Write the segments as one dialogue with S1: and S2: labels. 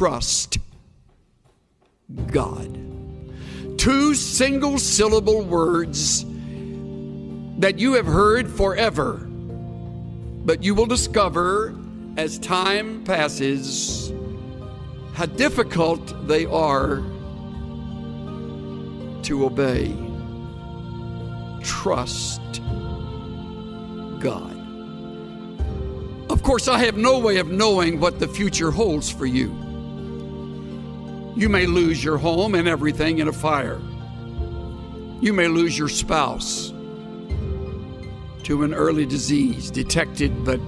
S1: trust God. Two single-syllable words that you have heard forever, but you will discover as time passes how difficult they are to obey. Trust God. Of course, I have no way of knowing what the future holds for you. You may lose your home and everything in a fire. You may lose your spouse to an early disease, detected but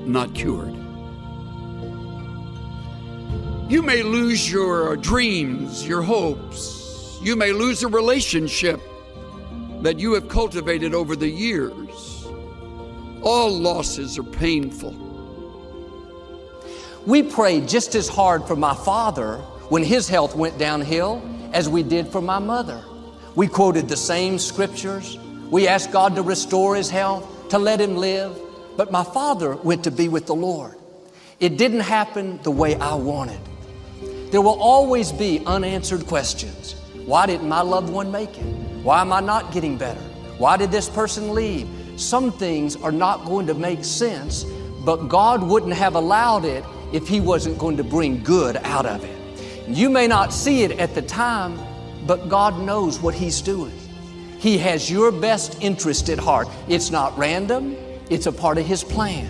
S1: not cured. You may lose your dreams, your hopes. You may lose a relationship that you have cultivated over the years. All losses are painful.
S2: We prayed just as hard for my father when his health went downhill as we did for my mother. We quoted the same scriptures. We asked God to restore his health, to let him live. But my father went to be with the Lord. It didn't happen the way I wanted. There will always be unanswered questions. Why didn't my loved one make it? Why am I not getting better? Why did this person leave? Some things are not going to make sense, but God wouldn't have allowed it if he wasn't going to bring good out of it. You may not see it at the time, but God knows what he's doing. He has your best interest at heart. It's not random. It's a part of his plan.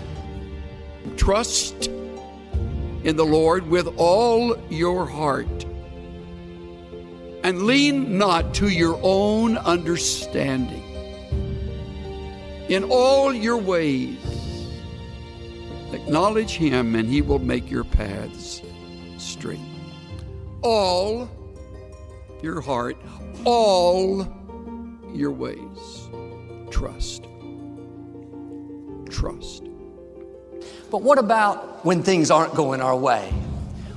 S1: Trust in the Lord with all your heart, and lean not to your own understanding. In all your ways, acknowledge him, and he will make your paths straight. All your heart, all your ways, trust. Trust.
S2: But what about when things aren't going our way?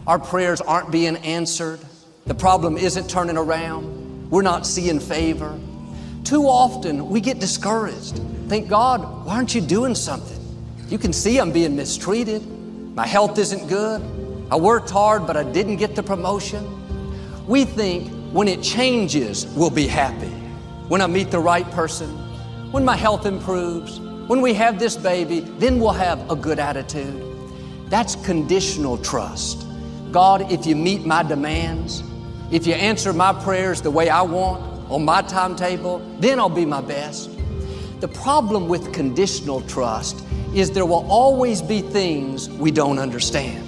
S2: Our prayers aren't being answered. The problem isn't turning around. We're not seeing favor. Too often we get discouraged. Think, God, why aren't you doing something? You can see I'm being mistreated. My health isn't good. I worked hard, but I didn't get the promotion. We think when it changes, we'll be happy. When I meet the right person, when my health improves, when we have this baby, then we'll have a good attitude. That's conditional trust. God, if you meet my demands, if you answer my prayers the way I want, on my timetable, then I'll be my best. The problem with conditional trust is there will always be things we don't understand.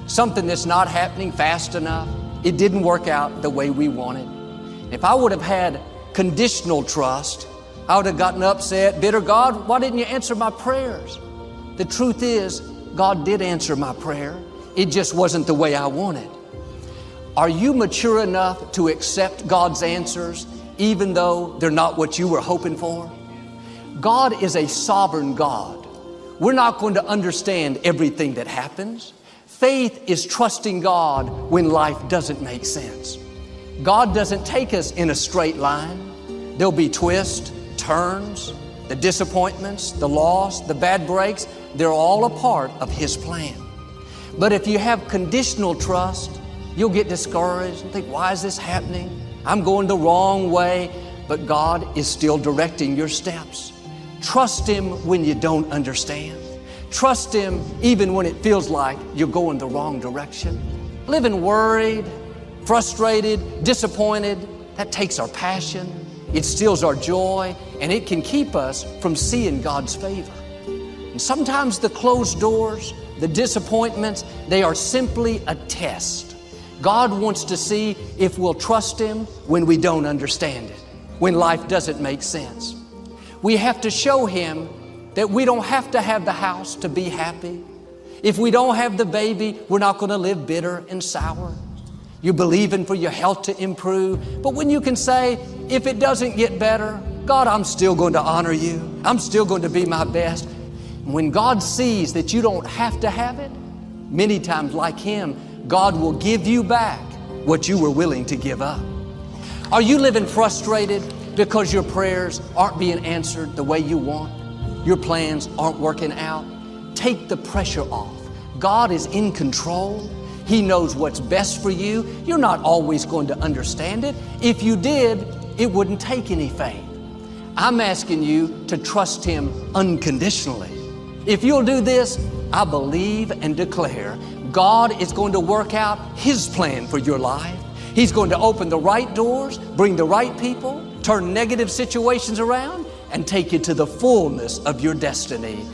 S2: Something that's not happening fast enough. It didn't work out the way we wanted. If I would have had conditional trust, I would have gotten upset, bitter. God, why didn't you answer my prayers? The truth is, God did answer my prayer. It just wasn't the way I wanted. Are you mature enough to accept God's answers even though they're not what you were hoping for? God is a sovereign God. We're not going to understand everything that happens. Faith is trusting God when life doesn't make sense. God doesn't take us in a straight line. There'll be twists, turns, the disappointments, the loss, the bad breaks. They're all a part of his plan. But if you have conditional trust, you'll get discouraged and think, why is this happening? I'm going the wrong way. But God is still directing your steps. Trust him when you don't understand. Trust him even when it feels like you're going the wrong direction. Living worried, frustrated, disappointed, that takes our passion. It steals our joy, and it can keep us from seeing God's favor. And sometimes the closed doors, the disappointments, they are simply a test. God wants to see if we'll trust him when we don't understand it, when life doesn't make sense. We have to show him that we don't have to have the house to be happy. If we don't have the baby, we're not going to live bitter and sour. You're believing for your health to improve. But when you can say, if it doesn't get better, God, I'm still going to honor you. I'm still going to be my best. When God sees that you don't have to have it, many times like him, God will give you back what you were willing to give up. Are you living frustrated because your prayers aren't being answered the way you want? Your plans aren't working out? Take the pressure off. God is in control. He knows what's best for you. You're not always going to understand it. If you did, it wouldn't take any faith. I'm asking you to trust Him unconditionally. If you'll do this, I believe and declare God is going to work out His plan for your life. He's going to open the right doors, bring the right people, turn negative situations around, and take you to the fullness of your destiny.